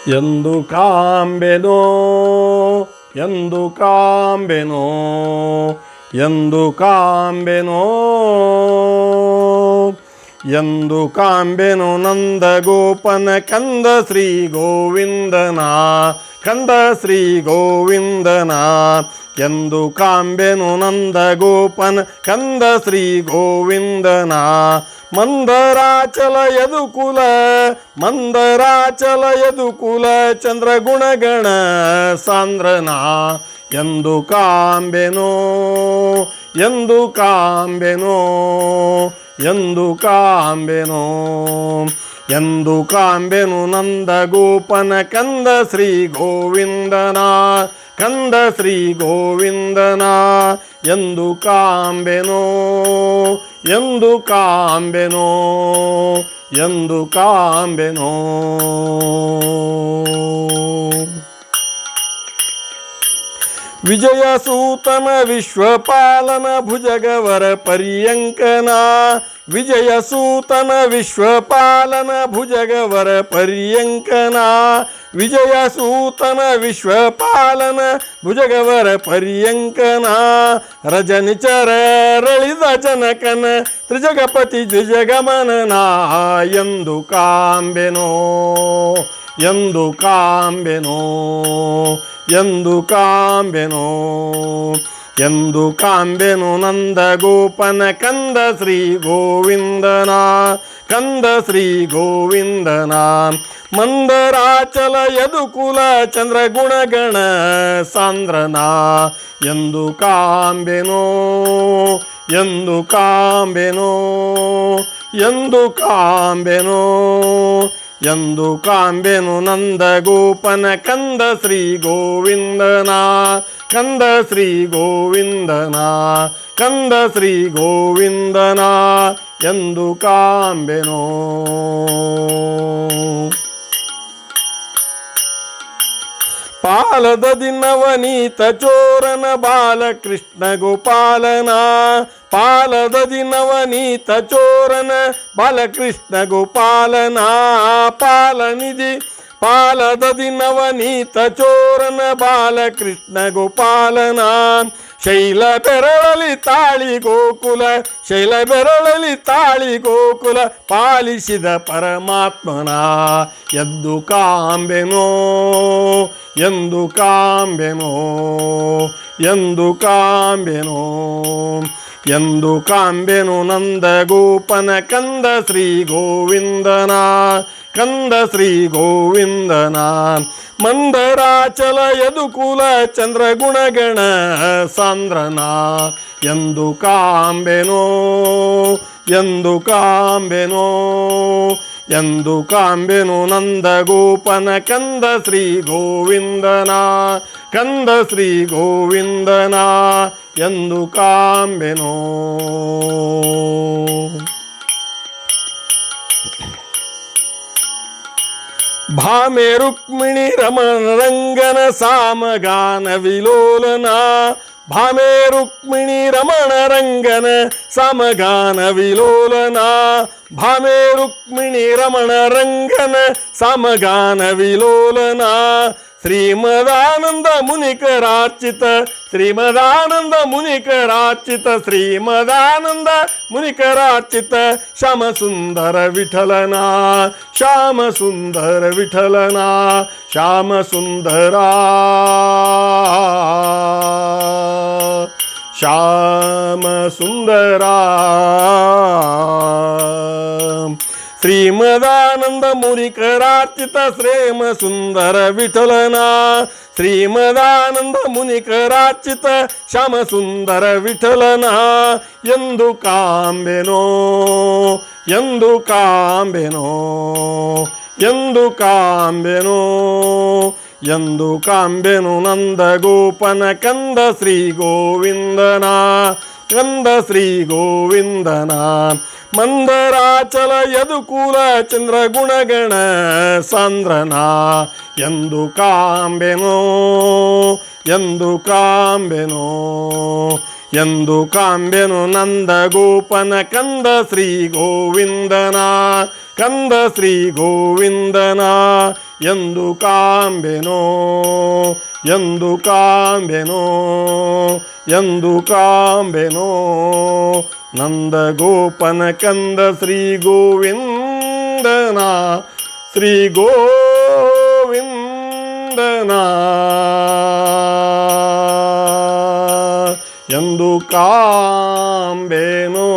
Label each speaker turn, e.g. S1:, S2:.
S1: ಎಂದು ಕಾಂಬೆನೋ ಎಂದು ಕಾಂಬೆನೋ ಎಂದು ಕಾಂಬೆನೋ ಎಂದು ಕಾಂಬೆನು ನಂದ ಗೋಪನ ಕಂದ ಶ್ರೀ ಗೋವಿಂದನ ಕಂದ ಶ್ರೀ ಗೋವಿಂದನ ಎಂದು ಕಾಂಬೆನು ನಂದ ಗೋಪನ ಕಂದ ಶ್ರೀ ಗೋವಿಂದನ ಮಂದರಾಚಲ ಯದುಕುಲ ಮಂದರಾಚಲ ಯದುಕುಲ ಚಂದ್ರಗುಣಗಣ ಸಾಂದ್ರನ ಎಂದು ಕಾಂಬೆನೋ ಎಂದು ಕಾಂಬೆನೋ ಎಂದು ಕಾಂಬೆನೋ ಎಂದು ಕಾಂಬೆನು ನಂದ ಗೋಪನ ಕಂದ ಶ್ರೀ ಗೋವಿಂದನ ಕಂದ ಶ್ರೀ ಗೋವಿಂದನ ಎಂದು ಕಾಂಬೆನೋ ಎಂದು ಕಾಂಬೆನೋ ಎಂದು ಕಾಂಬೆನೋ ವಿಜಯ ಸೂತನ ವಿಶ್ವಪಾಲನ ಭುಜಗವರ ಪರ್ಯಂಕನ ವಿಜಯ ಸೂತನ ವಿಶ್ವಪಾಲನ ಭುಜಗವರ ಪರ್ಯಂಕನ ವಿಜಯ ಸೂತನ ವಿಶ್ವಪಾಲನ ಭುಜಗವರ ಪರ್ಯಂಕನ ರಜನಿಚರ ರಳಿದ ಜನಕನ ತ್ರಿಜಗಪತಿ ದ್ವಿಜಗಮನನ ಎಂದು ಕಾಂಬೆನೋ ಎಂದು ಕಾಂಬೆನೋ ಎಂದು ಕಾಂಬೆನೋ ಎಂದು ಕಾಂಬೆನು ನಂದ ಗೋಪನ ಕಂದ ಶ್ರೀ ಗೋವಿಂದನ ಕಂದ ಶ್ರೀ ಗೋವಿಂದನ ಮಂದರಾಚಲ ಯದುಕುಲ ಚಂದ್ರಗುಣಗಣ ಸಾಂದ್ರನ ಎಂದು ಕಾಂಬೆನೋ ಎಂದು ಕಾಂಬೆನೋ ಎಂದು ಕಾಂಬೆನೋ ಎಂದು ಕಾಂಬೆನು ನಂದ ಗೋಪನ ಕಂದ ಶ್ರೀ ಗೋವಿಂದನ ಕಂದ ಶ್ರೀ ಗೋವಿಂದನ ಕಂದ ಶ್ರೀ ಗೋವಿಂದನ ಎಂದು ಕಾಂಬೆನೋ ಪಾಲದ ದಿನವನೀತ ಚೋರನ ಬಾಲಕೃಷ್ಣ ಗೋಪಾಲನ ಪಾಲದ ದಿನವನೀತ ಚೋರನ ಬಾಲಕೃಷ್ಣ ಗೋಪಾಲನ ಪಾಲನಿಧಿ ಪಾಲದ ದಿನವನೀತ ಚೋರನ ಬಾಲಕೃಷ್ಣ ಗೋಪಾಲನ ಶೈಲ ಬೆರಳಲಿ ತಾಳಿ ಗೋಕುಲ ಶೈಲ ಬೆರಳಲಿ ತಾಳಿ ಗೋಕುಲ ಪಾಲಿಸಿದ ಪರಮಾತ್ಮನ ಎಂದು ಕಾಂಬೆನೋ ಎಂದು ಕಾಂಬೆನೋ ಎಂದು ಕಾಂಬೆನೋ ಎಂದು ಕಾಂಬೆನು ನಂದ ಗೋಪನ ಕಂದ ಶ್ರೀ ಗೋವಿಂದನ ಕಂದ ಶ್ರೀ ಗೋವಿಂದನ ಮಂದರಾಚಲ ಯದುಕುಲ ಚಂದ್ರಗುಣಗಣ ಸಾಂದ್ರನ ಎಂದು ಕಾಂಬೆನೋ ಎಂದು ಕಾಂಬೆನೋ ಎಂದು ಕಾಂಬೆನು ನಂದ ಗೋಪನ ಕಂದ ಶ್ರೀ ಗೋವಿಂದನ ಕಂದ ಶ್ರೀ ಗೋವಿಂದನ ಎಂದು ಕಾಂಬೆನೋ ಭಾಮೆ ರುಕ್ಮಿಣಿ ರಮಣ ರಂಗನ ಸಾಮಗಾನ ವಿಲೋಲನ ಭಾಮೆ ರುಕ್ಮಿಣಿ ರಮಣ ರಂಗನ ಸಮಗಾನ ವಿಲೋಲನ ಭಾಮೆ ರುಕ್ಮಿಣಿ ರಮಣ ರಂಗನ ಸಮಗಾನ ವಿಲೋಲನ ಶ್ರೀಮದಾನಂದ ಮುನಿಕರಾರ್ಚಿತ ಶ್ರೀಮದಾನಂದ ಮುನಿಕರಾರ್ಚಿತ ಶ್ರೀಮದಾನಂದ ಮುನಿಕರಾರ್ಚಿತ ಶ್ಯಾಮ ಸುಂದರ ವಿಠಲನ ಶ್ಯಾಮ ಸುಂದರ ವಿಠಲನ ಶ್ಯಾಮ ಸುಂದರ ಶ್ಯಾಮ ಸುಂದರ ಶ್ರೀಮದಾನಂದ ಮುನಿಕರಾರ್ಚಿತ ಶ್ರೇಮ ಸುಂದರ ವಿಠಲನ ಶ್ರೀಮದಾನಂದ ಮುನಿಕರಾರ್ಚಿತ ಶ್ಯಾಮ ಸುಂದರ ವಿಠಲನ ಎಂದು ಕಾಂಬೆನೋ ಎಂದು ಕಾಂಬೆನೋ ಎಂದು ಕಾಂಬೆನೋ ಎಂದು ಕಾಂಬೆನು ನಂದ ಗೋಪನ ಕಂದ ಶ್ರೀ ಗೋವಿಂದನ ಕಂದ ಶ್ರೀ ಗೋವಿಂದನ ಮಂದರಾಚಲ ಯದುಕುಲ ಚಂದ್ರಗುಣಗಣ ಸಾಂದ್ರನ ಎಂದು ಕಾಂಬೆನೋ ಎಂದು ಕಾಂಬೆನೋ ಎಂದು ಕಾಂಬೆನು ನಂದ ಗೋಪನ ಕಂದ ಶ್ರೀ ಗೋವಿಂದನ ಕಂದ ಶ್ರೀ ಗೋವಿಂದನ ಎಂದು ಕಾಂಬೆನೋ ಎಂದು ಕಾಂಬೆನೋ ಎಂದು ಕಾಂಬೆನೋ ನಂದ ಗೋಪನ ಕಂದ ಶ್ರೀ ಗೋವಿಂದನ ಶ್ರೀ ಗೋವಿಂದನ ಎಂದು ಕಾಂಬೆನೋ